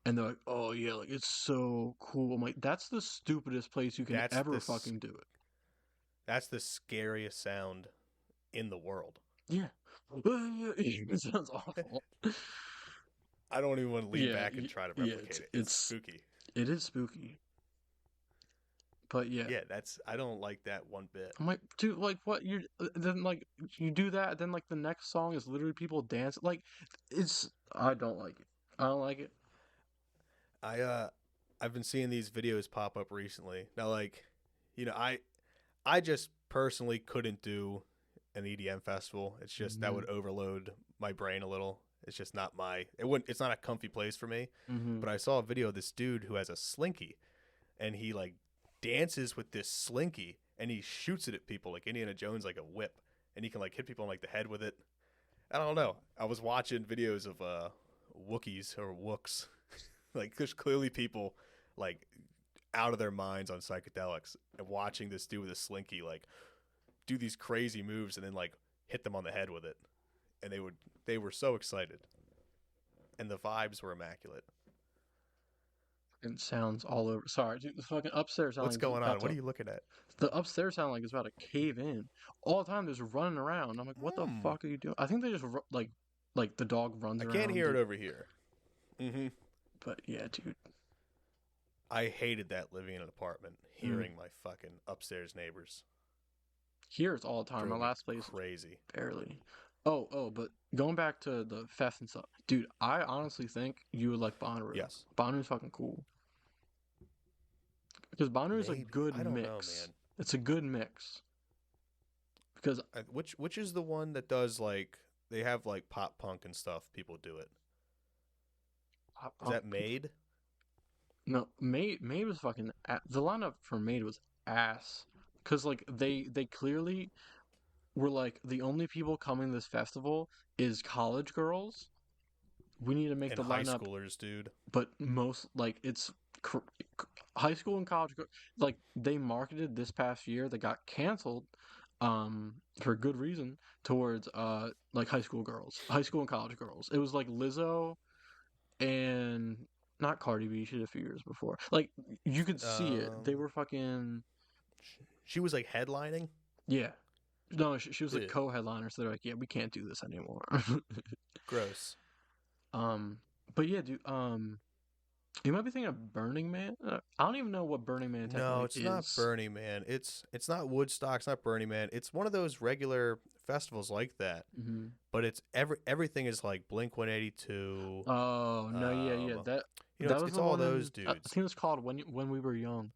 and they're like, oh yeah, like it's so cool. I'm like, that's the stupidest place you can That's ever this. fucking do it. That's the scariest sound in the world. Yeah, it sounds awful. I don't even want to lean Yeah, back and try to yeah, replicate it. It's spooky. it is spooky, but yeah. Yeah, I don't like that one bit. I'm like, dude, like what you then like you do that, then like the next song is literally people dance. Like it's I don't like it. I don't like it. I I've been seeing these videos pop up recently. Now like, I just personally couldn't do an EDM festival. It's just that Mm-hmm. would overload my brain a little. It's just not it's not a comfy place for me. Mm-hmm. But I saw a video of this dude who has a slinky, and he like dances with this slinky, and he shoots it at people like Indiana Jones, like a whip, and he can like hit people on like the head with it. I don't know. I was watching videos of Wookiees or Wooks. Like there's clearly people like out of their minds on psychedelics and watching this dude with a slinky like do these crazy moves and then like hit them on the head with it. And they were so excited. And the vibes were immaculate. It sounds all over. Sorry, dude, the fucking upstairs sound What's like it's going on? about What to. are you looking at? The upstairs sound like it's about to cave in. All the time, there's running around. I'm like, what the Hmm. fuck are you doing? I think they just like the dog runs I can't around. hear it over here. Mm-hmm. But yeah, dude. I hated that living in an apartment, hearing my fucking upstairs neighbors. Here it's all the time. My Drove me last place crazy. barely. But going back to the fest and stuff, dude, I honestly think you would like Bonnaroo. Yes. Bonnaroo's fucking cool. Because Bonnaroo's a Maybe. good I don't know, mix. man. It's a good mix. because Which is the one that does like they have like pop punk and stuff? People do it. pop Is punk. that Made? No, Made was fucking. The lineup for Made was ass. Cause like they clearly were like the only people coming to this festival is college girls. We need to make And the high lineup, schoolers, dude. but most like it's cr- high school and college. Like they marketed this past year that got canceled, for good reason towards like high school and college girls. It was like Lizzo and not Cardi B. She did a few years before. Like you could see it. They Um, were fucking she was like headlining. yeah. No, she was like Ugh, co-headliner, so they're like, yeah, we can't do this anymore. gross. um, but yeah, dude. You might be thinking of Burning Man. I don't even know what Burning Man No, technically it's not is. Burning Man. It's not Woodstock. It's not Burning Man. It's one of those regular festivals like that. Hmm. But it's everything is like Blink 182. Oh no, yeah, yeah. Um, That was it's the all one those in. I dudes. think it was called when we were young.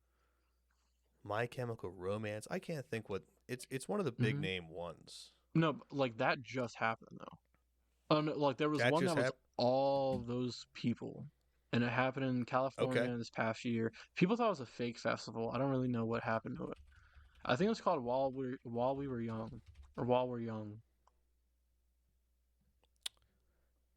My Chemical Romance. I can't think what it's one of the big Hmm. name ones. No, like that just happened though. Oh no, like there was That one just that was happened. all those people, and it happened in Okay. California this past year. People thought it was a fake festival. I don't really know what happened to it. I think it was called While We Were Young, or While We're Young.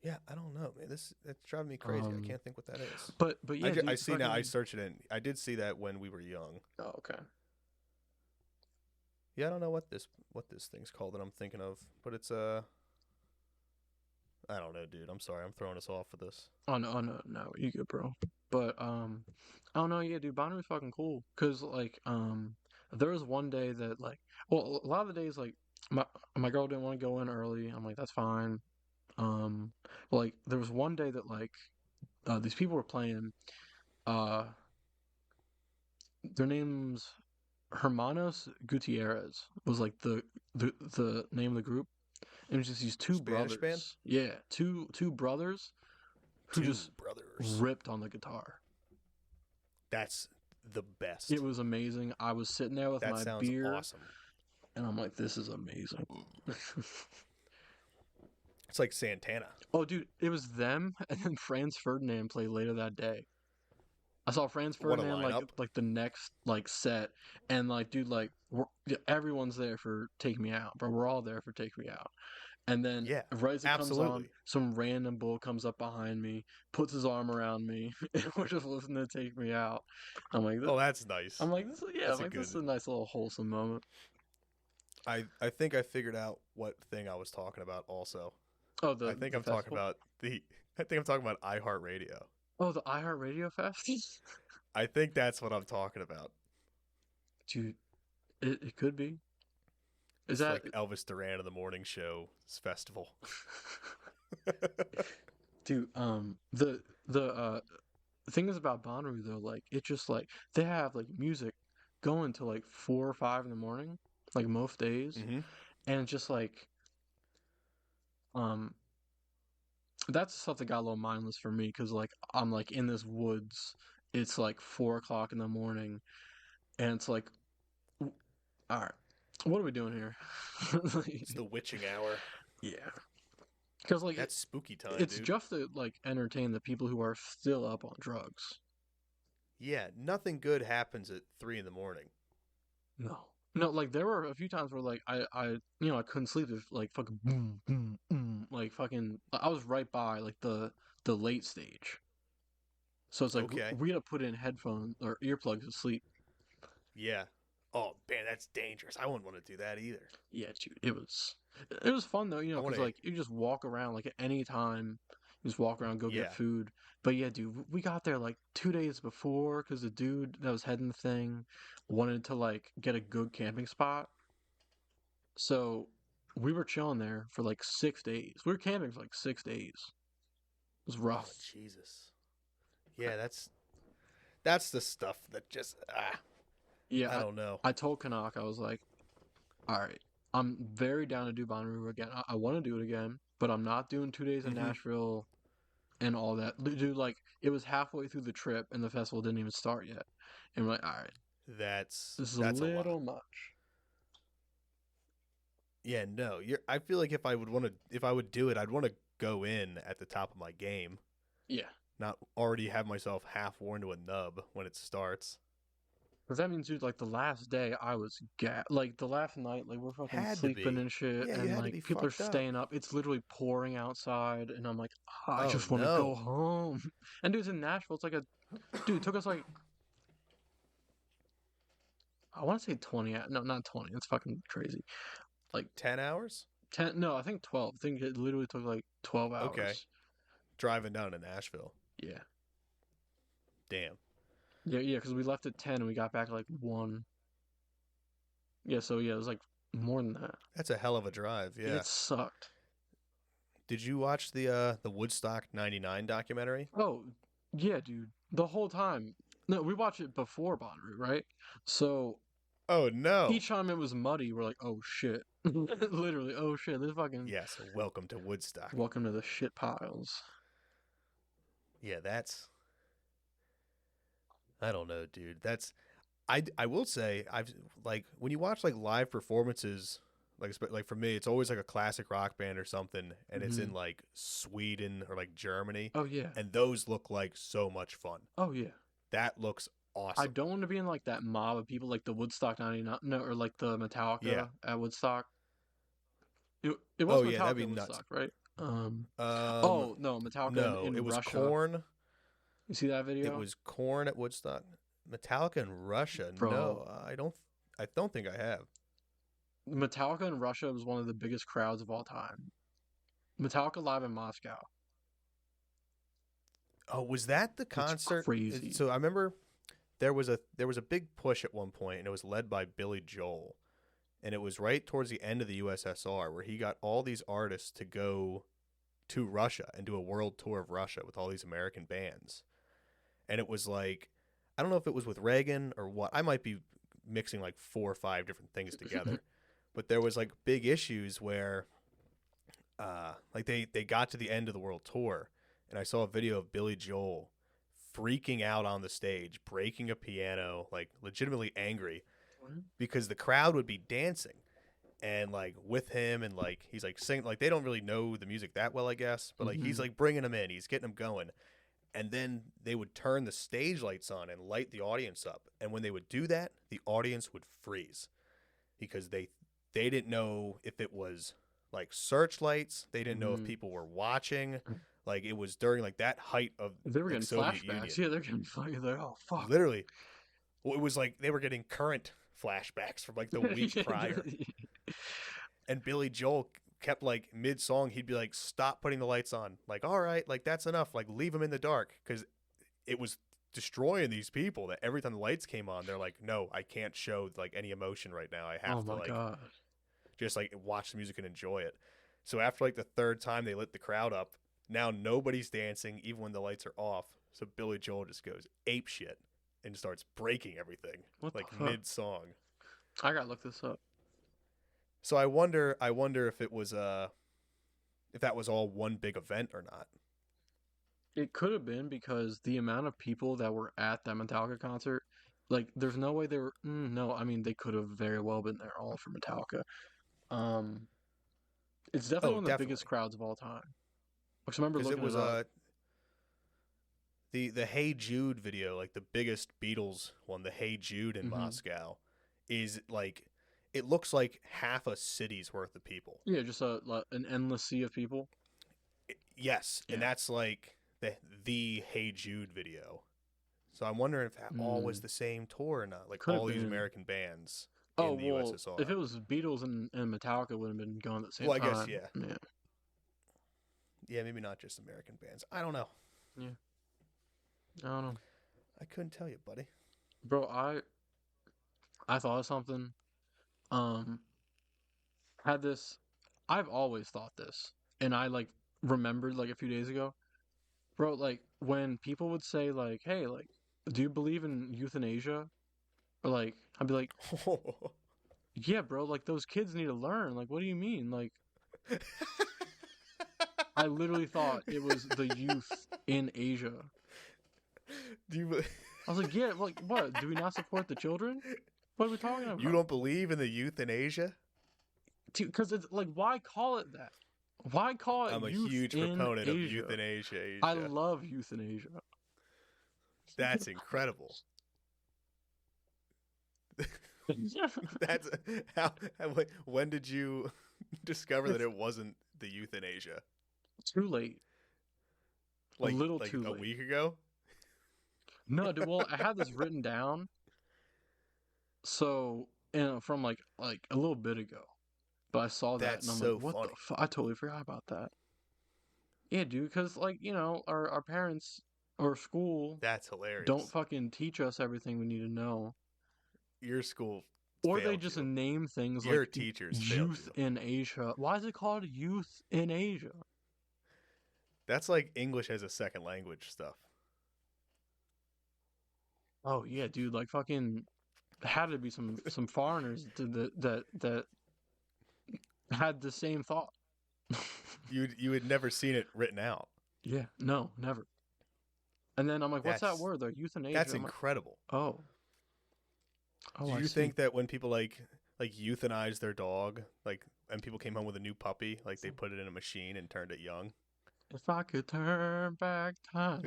Yeah, I don't know, man. That's driving me crazy. I Um, can't think what that is. but yeah, I dude, see now. I fucking. searched it in. I did see that when we were young. Oh, okay. Yeah, I don't know what this thing's called that I'm thinking of, but it's I don't know, dude. I'm sorry. I'm throwing us off for this. Oh no, no, you good, bro. But I don't know, yeah, dude, Bonner was fucking cool. Cause like there was one day that like, well, a lot of the days like my girl didn't want to go in early. I'm like, that's fine. Um, like there was one day that like these people were playing. Uh, their names Hermanos Gutierrez was like the name of the group. And it was just these two Spanish band? brothers. Yeah, two brothers who Two just brothers. ripped on the guitar. That's the It best. was amazing. I was sitting there with That my sounds beer, awesome. and I'm like, this is amazing. It's like Santana. Oh, dude, it was them, and then Franz Ferdinand played later that day. I saw Franz What a Ferdinand lineup. like the next like set, and like, dude, like yeah, everyone's there for Take Me Out, bro. We're all there for Take Me Out. And then Yeah, right as it comes on, absolutely. some random bull comes up behind me, puts his arm around me, and we're just listening to Take Me Out. I'm like, Oh, that's nice. this, yeah, I'm That's a like, this is good. a nice little wholesome moment. I think I figured out what thing I was talking about. Also, Oh, I think the I'm talking festival. about the. I think I'm talking about iHeartRadio. Oh, the iHeartRadio Fest, I think that's what I'm talking about. dude. It could be. Is It's that like Elvis Duran of the Morning Show festival. dude? The thing is about Bonnaroo though, like it's just like they have like music going to like 4 or 5 in the morning, like most days, Hmm. and it's just like um that's the stuff that got a little mindless for me because like I'm like in this woods. It's like 4 o'clock in the morning, and it's like, all right, what are we doing here? It's the witching hour. Yeah, because like That's spooky time, it's dude. just to like entertain the people who are still up on drugs. Yeah, nothing good happens at 3 in the morning. No, no, like there were a few times where like I couldn't sleep if like fucking boom boom boom like fucking I was right by like the late stage, so it's like Okay. we had to put in headphones or earplugs to sleep. Yeah. Oh man, that's dangerous. I wouldn't want to do that either. Yeah, dude, it was fun though, I want because to. like you just walk around like at any time, you just walk around, go get Yeah. food. But yeah, dude, we got there like 2 days before because the dude that was heading the thing wanted to like get a good camping spot. So we were chilling there for like 6 days. We were camping for like 6 days. It was Oh rough. Jesus. Yeah, that's the stuff that just Yeah, I don't know. I told Kanak, I was like, all right, I'm very down to do Bonnaroo again. I want to do it again, but I'm not doing 2 days in Hmm. Nashville and all that. Dude, like it was halfway through the trip and the festival didn't even start yet. And we're like, all right, this is a That's a lot. little much. Yeah, no. I feel like if I would do it, I'd want to go in at the top of my game, Yeah. not already have myself half worn to a nub when it starts. Because that means, dude, like the last day I was like the last night, like we're fucking Had to sleeping be. and shit, Yeah, you and had to like be people are fucked up. staying up. It's literally pouring outside, and I'm like, "Ah, I Oh just want to go no. home. And dude, it's in Nashville. It's like dude, it took us like, I want to say 20, no, not 20. It's fucking crazy. Like 10 hours? 10, no, I think 12. I think it literally took like 12 Okay. hours. Driving down to Nashville. Yeah. Damn. Yeah, because we left at 10 and we got back at like 1. Yeah, so yeah, it was like more than that. That's a hell of a drive. Yeah, Yeah. it sucked. Did you watch the Woodstock '99 documentary? Oh, yeah, dude. The whole time. No, we watched it before Bonnaroo, right? So Oh no. each time it was muddy, we're like, oh shit. Literally, oh shit. This fucking Yeah, so welcome to Woodstock. welcome to the shit piles. Yeah, that's I don't know, dude. I will say I've like when you watch like live performances like for me it's always like a classic rock band or something and it's Hmm. in like Sweden or like Germany Oh yeah. and those look like so much fun. Oh yeah. That looks I awesome. don't want to be in like that mob of people like the Woodstock 99, no, or like the Yeah. Metallica at Woodstock. It was Oh yeah, that'd Metallica be at nuts. Woodstock, right? Um Oh no, Metallica no, in it was Russia. Corn. You see that It video? was Corn at Woodstock. Metallica in Russia. Bro, No, I don't think I have. Metallica in Russia was one of the biggest crowds of all time. Metallica live in Moscow. Oh, was that the It's concert? crazy. So I remember there was a big push at one point, and it was led by Billy Joel, and it was right towards the end of the USSR where he got all these artists to go to Russia and do a world tour of Russia with all these American bands, and it was like I don't know if it was with Reagan or what. I might be mixing like 4 or 5 different things together, but there was like big issues where like they got to the end of the world tour, and I saw a video of Billy Joel freaking out on the stage, breaking a piano, like legitimately angry because the crowd would be dancing and like with him and like he's like singing like they don't really know the music that well I guess, but like he's Hmm. like bringing them in, he's getting them going, and then they would turn the stage lights on and light the audience up, and when they would do that, the audience would freeze because they didn't know if it was like searchlights, they didn't know if Hmm. people were watching, like it was during like that height of They were like getting Soviet flashbacks. Union. Yeah, they're getting fucking like, oh fuck. Literally, well, it was like they were getting current flashbacks from like the week Yeah, prior, and Billy Joel kept like mid song he'd be like stop putting the lights on, like all right, like that's enough, like leave them in the dark because it was destroying these people that every time the lights came on they're like no I can't show like any emotion right now, I oh have to my like god. just like watch the music and enjoy it. So after like the third time they lit the crowd up, now nobody's dancing even when the lights are off, so Billy Joel just goes ape shit and starts breaking everything What the like fuck? mid song. I gotta look this up. So I wonder if it was if that was all one big event or not. It could have been because the amount of people that were at that Metallica concert, like, there's no way they were. No, I mean they could have very well been there all for Metallica. Um, it's definitely Oh, one of the biggest definitely. crowds of all time. Because I remember Because it looking it was up. the Hey Jude video, like the biggest Beatles one, the Hey Jude in Hmm. Moscow, is like it looks like half a city's worth of people. Yeah, just an endless sea of people. Yes, and Yeah. that's like the Hey Jude video. So I'm wondering if that all was Mm, the same tour or not, like could have all these been. American bands Oh in the well, if USSR. it was Beatles and Metallica would have been going at the same Well, I guess time. yeah, Yeah. yeah, maybe not just American bands. I don't know. Yeah. I don't know, I couldn't tell you, buddy. bro. I thought of something. Um, had this. I've always thought this, and I like remembered like a few days ago, bro. Like when people would say like, "Hey, like, do you believe in euthanasia?" Or like, I'd be like, "Yeah, bro. Like those kids need to learn. Like, what do you mean? Like, I literally thought it was the youth in Asia. Do you I was like, yeah, like what? Do we not support the children? What are we talking you about? don't believe in the youth in Asia? Because it's like, why call it that? Why call it I'm a youth huge in proponent of Asia? euthanasia, I Asia. love euthanasia. That's incredible. That's when did you discover that It's it wasn't the euthanasia? too late. A little Like too a late. week ago? No, dude, well, I had this written down, so from like a little bit ago. But I saw that That's and I'm like, so what the funny. fuck? I totally forgot about that. Yeah, dude, because like, our parents or school That's don't hilarious. fucking teach us everything we need to know. Your school Or they failed just you. name things Your like teachers failed youth you. in Asia. Why is it called youth in Asia? That's like English as a second language stuff. Oh yeah, dude, like fucking had to be some foreigners that had the same thought. You had never seen it written out. Yeah, no, never. And then I'm like, what's that That's word? They're euthanasia. that's I'm like, incredible. oh, Do I you see. think that when people like euthanize their dog, like and people came home with a new puppy, like they put it in a machine and turned it young? If I could turn back time.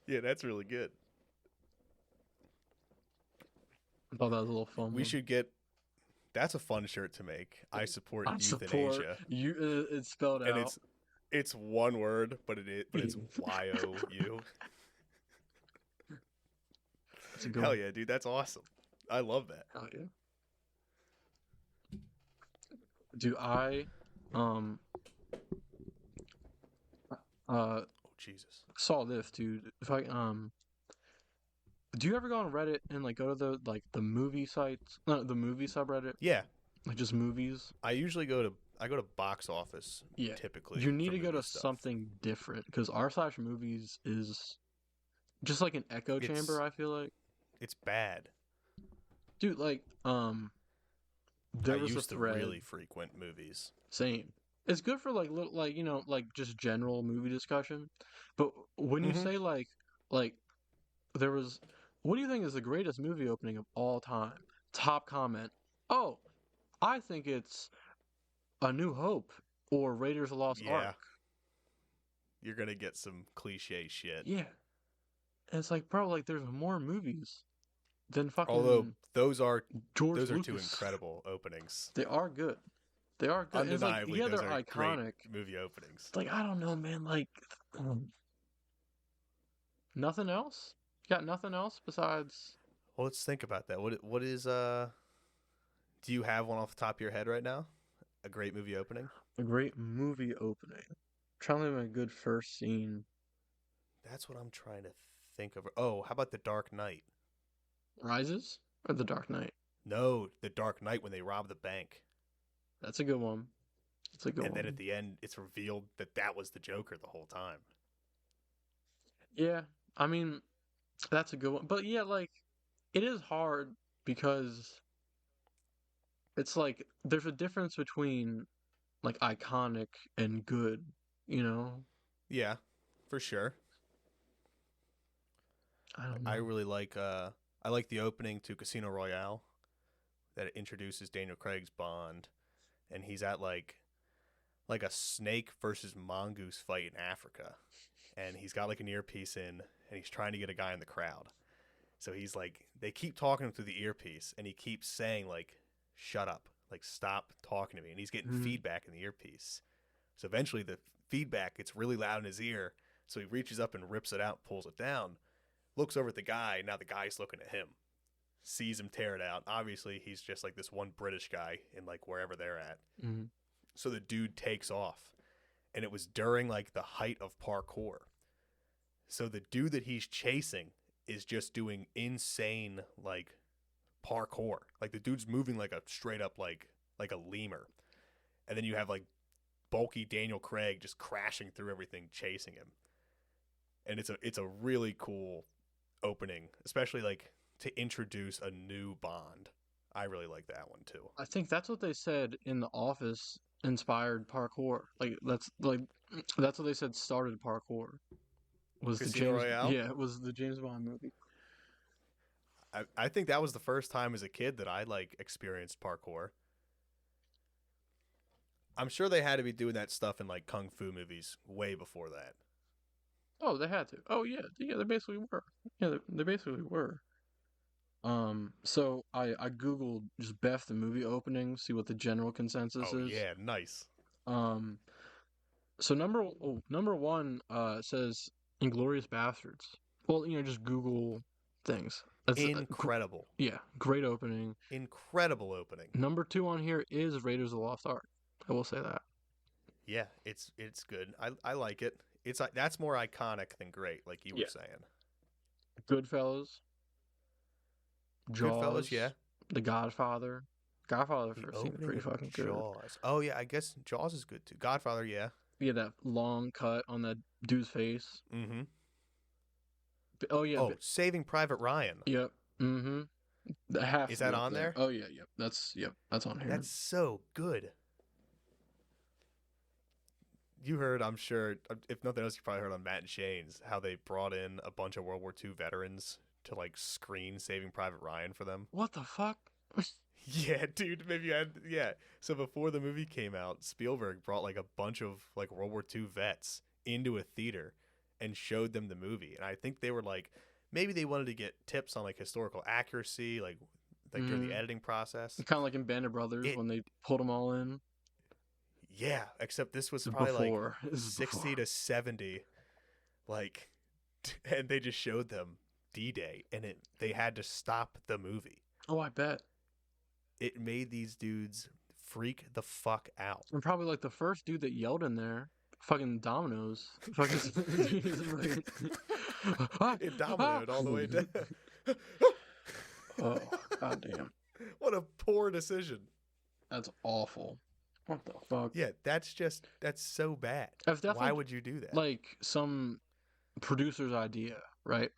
Yeah, that's really good. I thought that was a little fun We one. should get that's a fun shirt to make. I support I support euthanasia. you. It's spelled And out. it's one word, but it's YOU. It's a good Hell one. yeah, dude, that's awesome. I love that. Oh yeah. Do I um uh Oh Jesus. saw this, dude. If I do you ever go on Reddit and like go to the movie sites, no, the movie subreddit, Yeah, like just movies? I go to box office Yeah. typically You need for to go movie to stuff. something different because r/movies is just like an echo chamber, It's I feel like. it's bad. Dude, like I there was a used to thread. really frequent movies. Same. It's good for like little like like just general movie discussion. But when you Mm-hmm. say like there was what do you think is the greatest movie opening of all time? Top comment. Oh, I think it's A New Hope or Raiders of the Lost Ark. Yeah, you're gonna get some cliche shit. Yeah. And it's like, bro, like there's more movies than Although fucking George those are two Lucas. incredible openings. They are good. They are good. And it's like, Undeniably, yeah, those they're are great iconic. movie openings. It's like, I don't know, man, like nothing else? You got nothing else besides Well, let's think about that. What is do you have one off the top of your head right now? A great movie opening? a great movie opening? Trying to think of a good first scene. That's what I'm trying to think of. Oh, how about The Dark Knight? Rises or The Dark Knight? No, The Dark Knight when they rob the bank. That's a good one. That's a good And then at one. the end, it's revealed that that was the Joker the whole time. Yeah, I mean, that's a good one. But yeah, like, it is hard because it's like there's a difference between like iconic and good, you know? Yeah, for sure. I don't I know. really like I like the opening to Casino Royale that it introduces Daniel Craig's Bond and he's at like a snake versus mongoose fight in Africa. And he's got like an earpiece in and he's trying to get a guy in the crowd. So he's like they keep talking to him through the earpiece and he keeps saying like shut up, like stop talking to me and he's getting Mhm. feedback in the earpiece. So eventually the feedback gets really loud in his ear, so he reaches up and rips it out, pulls it down, looks over at the guy, now the guy's looking at him. Sees him tear it out. Obviously, he's just like this one British guy in like wherever they're at. Mhm. So the dude takes off. And it was during like the height of parkour. So the dude that he's chasing is just doing insane like parkour. Like the dude's moving like a straight up like a lemur. And then you have like bulky Daniel Craig just crashing through everything chasing him. And it's a really cool opening, especially like to introduce a new Bond. I really like that one too. I think that's what they said in The Office inspired parkour. That's what they said started parkour. Was the Casino James Royale? Yeah, it was the James Bond movie. I think that was the first time as a kid that I like experienced parkour. I'm sure they had to be doing that stuff in like kung fu movies way before that. Oh, they had to. Oh yeah, yeah, they basically were. Yeah, they basically were. So I googled just Beth the movie opening, see what the general consensus Oh is. yeah, nice. Um, so number one says Inglorious Bastards. Well, just Google things. That's Incredible. yeah, great opening. Incredible opening. Number two on here is Raiders of the Lost Ark. I will say that. Yeah, it's good. I like it. It's like that's more iconic than great, like you were Yeah. saying. Goodfellas, Goodfellas, Jaws, yeah. The Godfather. Godfather The first scene opening pretty of fucking good. Jaws. Oh yeah, I guess Jaws is good too. Godfather, yeah. Yeah, that long cut on that dude's face. Mm-hmm. Oh yeah, Oh, Saving Private Ryan. yep. Mm-hmm. That has Is to be that up on there. there? Oh yeah, yep. That's on here. That's so good. You heard, I'm sure, if nothing else, you probably heard on Matt and Shane's how they brought in a bunch of World War II veterans to like screen Saving Private Ryan for them. What the fuck? Yeah, dude. Maybe you had yeah. So before the movie came out, Spielberg brought like a bunch of like World War II vets into a theater and showed them the movie. And I think they were like, maybe they wanted to get tips on like historical accuracy, like during the editing process. Kind of like in Band of Brothers It when they pulled them all in. yeah, except this was This is probably like before. This is 60 before. to 70, like, and they just showed them D-Day, and they had to stop the movie. Oh, I bet. It made these dudes freak the fuck out. And probably like the first dude that yelled in there, fucking Dominoes. Fucking. It dominoed all the way down. Oh, goddamn. What a poor decision. That's awful. What the fuck? Yeah, that's so bad. That's definitely Why would you do that? like some producer's idea, right?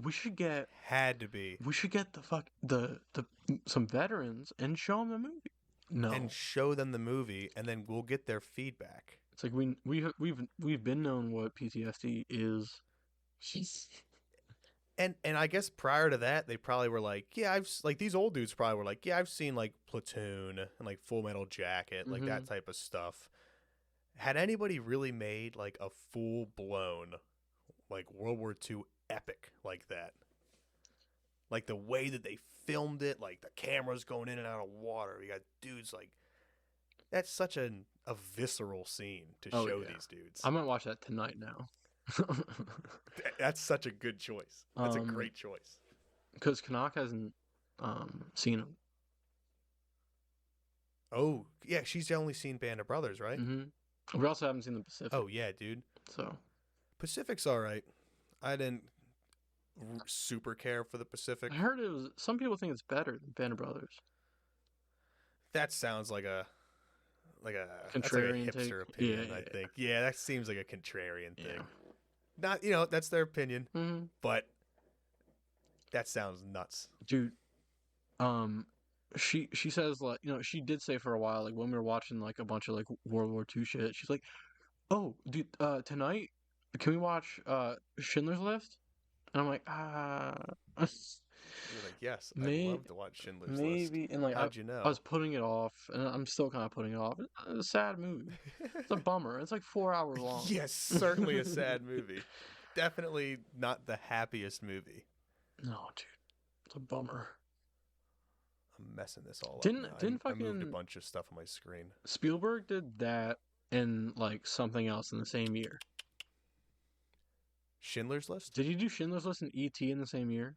We should get Had to be. the some veterans and show them the movie. No, And show them the movie, and then we'll get their feedback. it's like we've been known what PTSD is. And I guess prior to that, they probably were like, yeah, like these old dudes probably were like, yeah, I've seen like Platoon and like Full Metal Jacket, like that type of stuff. Had anybody really made like a full blown like World War II epic like that? Like the way that they filmed it, like the cameras going in and out of water. You got dudes like that's such a visceral scene to show these dudes. I might watch that tonight now. That's such a good choice. That's a great choice. Because Kanak hasn't seen them. Oh, yeah, she's only seen Band of Brothers, right? Mm-hmm. We also haven't seen the Pacific. Oh, yeah, dude. So Pacific's all right. I didn't super care for the Pacific. I heard some people think it's better than Band of Brothers. That sounds like a Contrarian that's like a hipster take. opinion, Yeah. I think. Yeah, that seems like a contrarian thing. Yeah. Not, that's their opinion, Mm-hmm. but that sounds nuts. Dude, she says like she did say for a while like when we were watching like a bunch of like World War II shit, she's like, oh dude, tonight can we watch Schindler's List? And I'm like You're like, yes, I'd love to watch Schindler's List. maybe, and like How'd you know? I was putting it off, and I'm still kind of putting it off. It's a sad movie. It's a bummer. It's like 4 hours long. Yes, certainly a sad movie. Definitely not the happiest movie. No, dude, it's a bummer. I'm messing this all Didn't up. didn't I moved a fucking bunch of stuff on my screen. Spielberg did that and like something else in the same year? Schindler's List? Did he do Schindler's List and E.T. in the same year?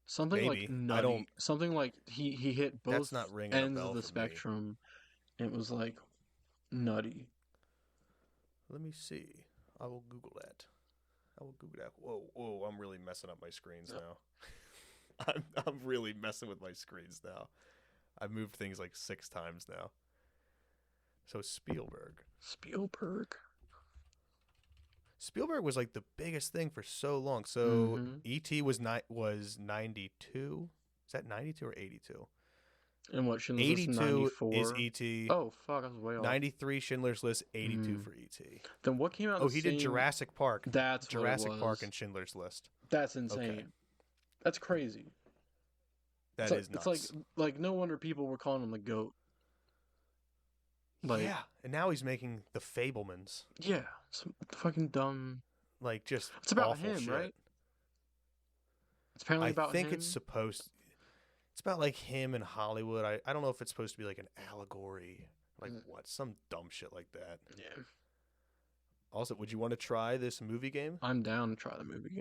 Something Maybe. like nutty. I don't. Something like he hit both That's not ringing a ends bell of the for me. spectrum. And it was like nutty. Let me see. I will Google that. Whoa! I'm really messing up my screens now. I'm really messing with my screens now. I've moved things like 6 times now. So Spielberg was like the biggest thing for so long. So E.T. was 92. Is that 92 or 82? And what, Schindler's List 82 is 94? E.T. Oh, fuck, I was way off. 93 Schindler's List, 82 Mm. for E.T. Then what came out Oh, the he same... did Jurassic Park. That's what it Jurassic Park was. and Schindler's List. That's insane. Okay. That's crazy. That is nuts. It's like no wonder people were calling him the GOAT. Like, yeah, and now he's making The Fabelmans. Yeah, some fucking dumb... Like, just It's about awful him, shit. right? It's apparently about him. I think it's supposed... It's about, like, him in Hollywood. I don't know if it's supposed to be, like, an allegory. Like, what? Some dumb shit like that. Yeah. Also, would you want to try this movie game? I'm down to try the movie game.